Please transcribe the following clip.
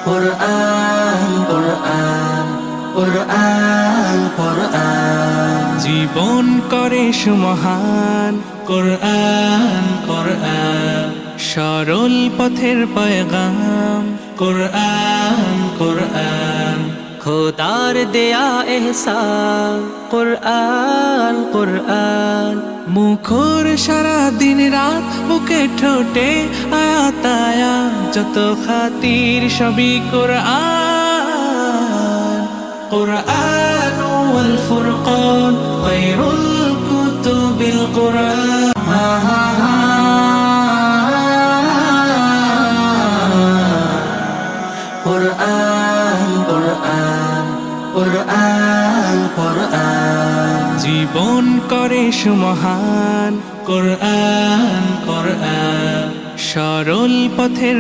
কুরআন কুরআন কুরআন কুরআন জীবন করে সুমহান কুরআন কুরআন সরল পথের পয়গাম কুরআন কুরআন খোদার দেয়া এহসান কুরআন কুরআন মুখর সারা দিন রাত বুকে ঠোঁটে আয়াত আয়াত যত খাতির সবই কুরআন কুরআন ওয়াল ফুরকান খায়রুল কুতুবিল কুরআন কুরআন কুরআন কুরআন কুরআন জীবন করে সুমহান কুরআন কুরআন সরল পথের